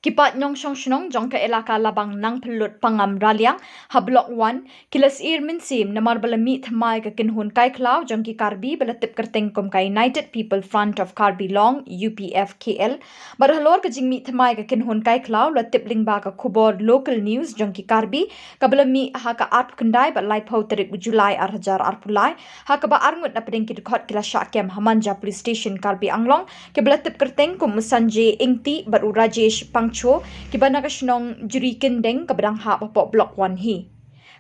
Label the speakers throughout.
Speaker 1: Kipat nyong shong shnong jong ka elaka labang nang pelut pangam raliang ha blok 1 kilas ir min sim namar balami thamai ka kinhun kai klau jong ki karbi balatip kerteng kom ka United People Front of Karbi Long UPF KL barhalor ka jingmi thamai ka kinhun kai klau latip lingba ka khubor local news jong ki karbi ka balami ha ka art kundai ba lai phau tarik Julai 2000 ha ka ba arngut na pedeng ki khot kila syakem Hamanja Police Station Karbi Anglong ke balatip kerteng kom musanje ingti baru Rajesh Pangcho kibana ka shnong juri kendeng ka badang ha pa block 1 hi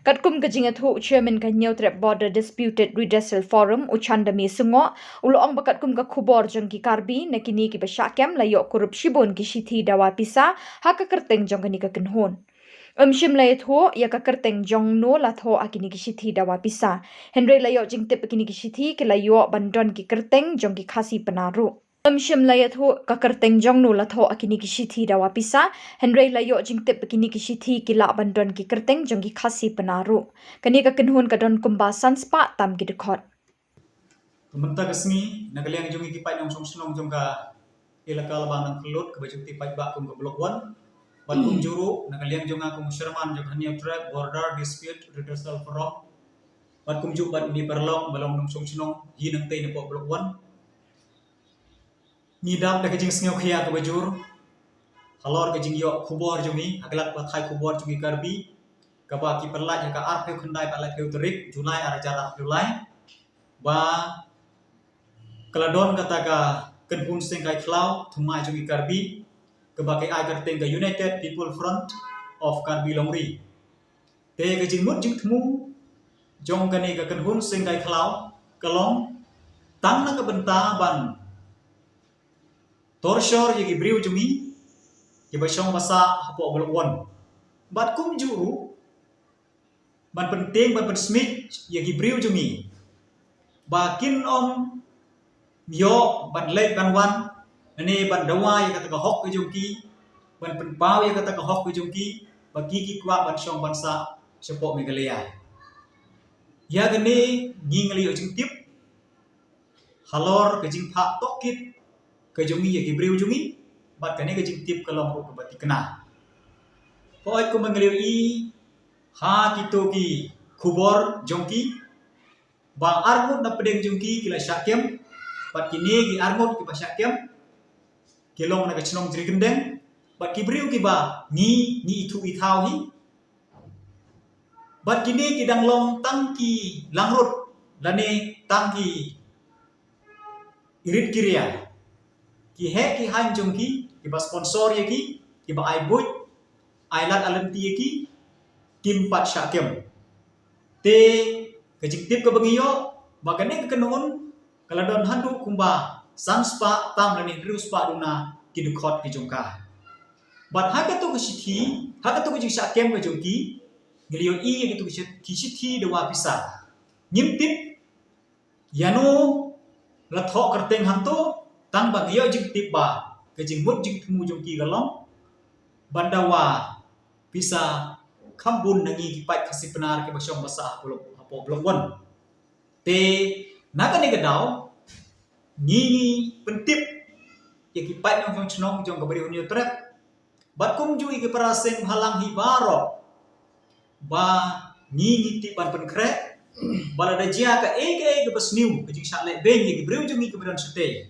Speaker 1: Katkum kajingat hu chairman ka Neutral Border Disputed Redressal Forum uchandami sungo uloong bakatkum ka khubor jong ki karbi na kini ki basyakem layo korup shibon ki shithi dawa pisa ha ka kerteng jong kani ka kenhon shim layat ho ya ka kerteng jong no lat ho akini ki shithi dawa pisa Henry layo jing tip kini ki shithi ki layo bandon ki kerteng jong ki khasi penaru shim layat ho ka kerteng jong no lat ho akini ki shithi dawa pisa Henry layo jing tip kini ki shithi ki la bandon ki kerteng jong ki khasi penaru kani ka kenhon ka don kumba sanspa tam ki dekhot
Speaker 2: Kementak kesni nagaliang jong ikipai nong song senong jong ka ilaka labang nang kelut ke baju tipai bak kum ke blok 1 batum juru nagaliang jong aku Sherman jong Neutral Border Dispute Redressal Forum batum ju bat ni perlong balong nong song senong hi nang tei ne blok 1 ni dam da kejing sngeu khia ke bajur halor kejing yo khubor jong ni aglat ba thai khubor jong karbi ka ba ki perlat ka ar pe khandai ba la pe terik Julai arjar Julai ba Keladon kata ka kenhun sengkai klau thumai jungi karbi kebakai agar tengga United People Front of Karbi Longri. Te ke jingmut jing thmu jong kani ka kenhun sengkai klau kalong tang na ka benta ban torshor yegi briu jungi ke basong masa hapo bolon bat kum juru ban penting ban smith yegi briu jungi bakin om yo ban lek ban wan ani ban dawa ya kata ka hok ke jongki ban penpau ya kata ka hok ke jongki bagi ki kwa ban shong ban sa sepok megalea ya gani ngingali ojing tip halor ke jing pha tokit ke jongi ya gibreu jongi bat kane ke jing tip kalong ko bati kena poi ko mengaleu i ha kito ki khubor jongki bang armut na pedeng jongki kila syakem bat kini gi armut ki pasyakem kelong na kachnong jri kendeng bat kibriu ki ba ni itu ithau hi bat kini ki danglong tangki langrut lane tangki irit kiria ki he ki han jongki ki ba sponsor ye ki ba ai boy ailat alanti ye ki kimpat syakem te kejiktip ke bengiyo bagane ke kenon kaladon handu kumba sanspa tam lani ruspa duna kidukot ki jongka bat hakato ke sithi hakato ke jing syakem ke jongki ngeliyo i gitu ki sithi dewa pisa nyimtip yano lathok kerteng hantu tang bagyo jing tiba ke jing mut jing thmu jongki galong bandawa bisa kambun nangi kipai kasih benar ke basyong basa apo blok 1 te naga ni gadau ni pentip ya kipai nong chnong jong kabari unio trap bat kum ju ke paraseng halang hi baro ba ni tip ban pen kre bala da jia ka ke basniu ke jing sale ben ye breu jong ke badan sete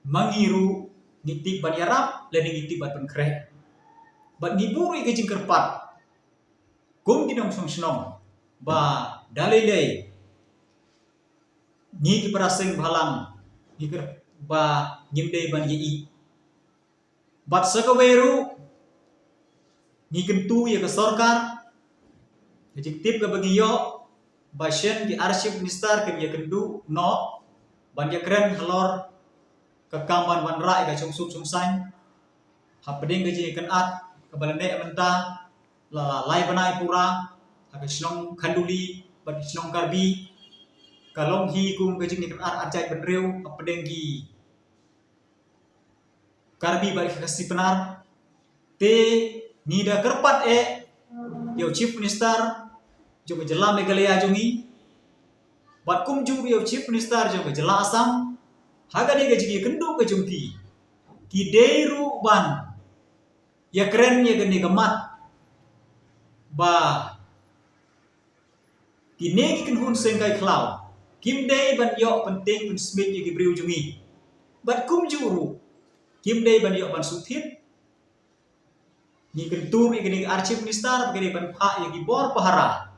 Speaker 2: mangiru ni tip ban yarap le ni tip ban pen kre bat ni buru ke jing kerpat kum dinong song chnong ba dalile ni ki paraseng halang ni ba nyimde ban yi bat sakaweru ni kentu ya ke sarkar ejective ke bagiyo basyen di arsip minister ke ya kendu no ban ya kren halor ke kamban ban rai ke chung sup chung san hapeding ke ji kan at ke balane menta la lai banai pura ke snong khanduli bat snong karbi kalong hi kum ke jing kan at ajai benreu hapeding gi karbi balik kasih penar te nida kerpat yo chief minister jo jela megalaya jongi bat kum ju yo chief minister jo jela asam haga de gaji kendu ke jongki ki deru ban ya keren ya gani gamat ba kini kikan hun sengkai klau kim day ban yok penting pen smith ya gibriu jungi bat kum juru kim day ban yok ban suthit ni kentur ya gani archive minister gani ban pha ya gibor pahara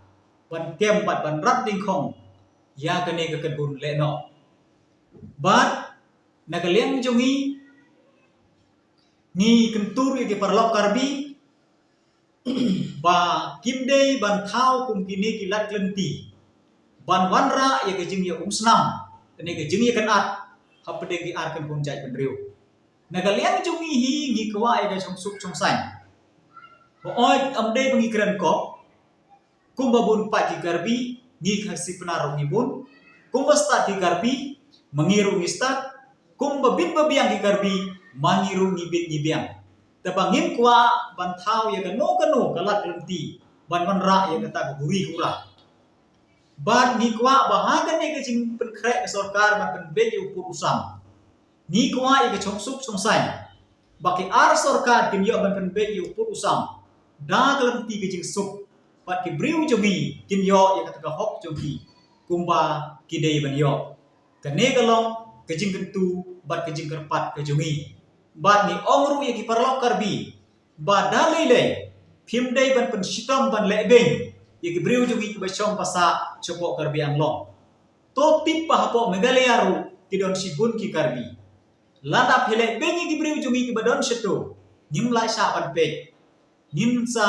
Speaker 2: ban kem bat ban rat ding khong ya gani ka kedun le no bat nakaleng jungi ni kentur ya giparlok karbi ba kim day ban thau kum kini kilat lenti ban wanra ya gejing ya snam tene gejing ya kan at hapde gi ar kan pun jai kan riu nagaleng jungi hi ngi kwa ya ga chong suk chong san bo oi amde bangi kran ko kum babun pa ki garbi ngi khasi penaro ngi bun kum basta ki garbi mangiru ngi stat kum babit babiang ki garbi mangiru ngi bit ngi biang tabangin kwa ban thau ya kano kalat lenti ban wanra ya kata guri hura ban ni kwa bahagan ni kajing penkrek sarkar ban penbe upur usam ni kwa ya chong suk chong sai baki ar sarkar kin yo ban penbe upur usam da lenti kajing suk bat ki briu jogi kin yo ya kata hok jogi kumba kidei ban yo kane galong kajing kentu bat kajing kerpat kajongi bat ni ongru ya ki parlok karbi ba dalile phim dei ban pen sitom ban lebeng ya ki briu jogi ki bachong pasa chopok karbi anglong to tip pa hapo megalearu ki don sibun ki karbi lada phele bengi ki briu jogi ki badon seto nim lai sa ban pe nim sa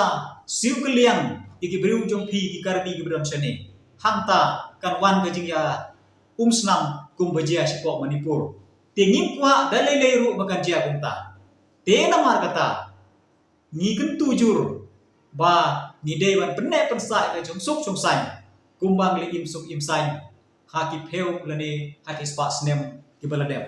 Speaker 2: siu keliang ki briu jong phi ki karbi ki badon sene hangta kan wan ke jing ya snam kum bajia sipok manipur tingin kwa dalile ru bakan jia kumta te namar kata ni kan tujur ba ni dewan penne pensai ka jong suk jong sai kumbang le im suk im sai haki pheu lani haki spa snem ki baladem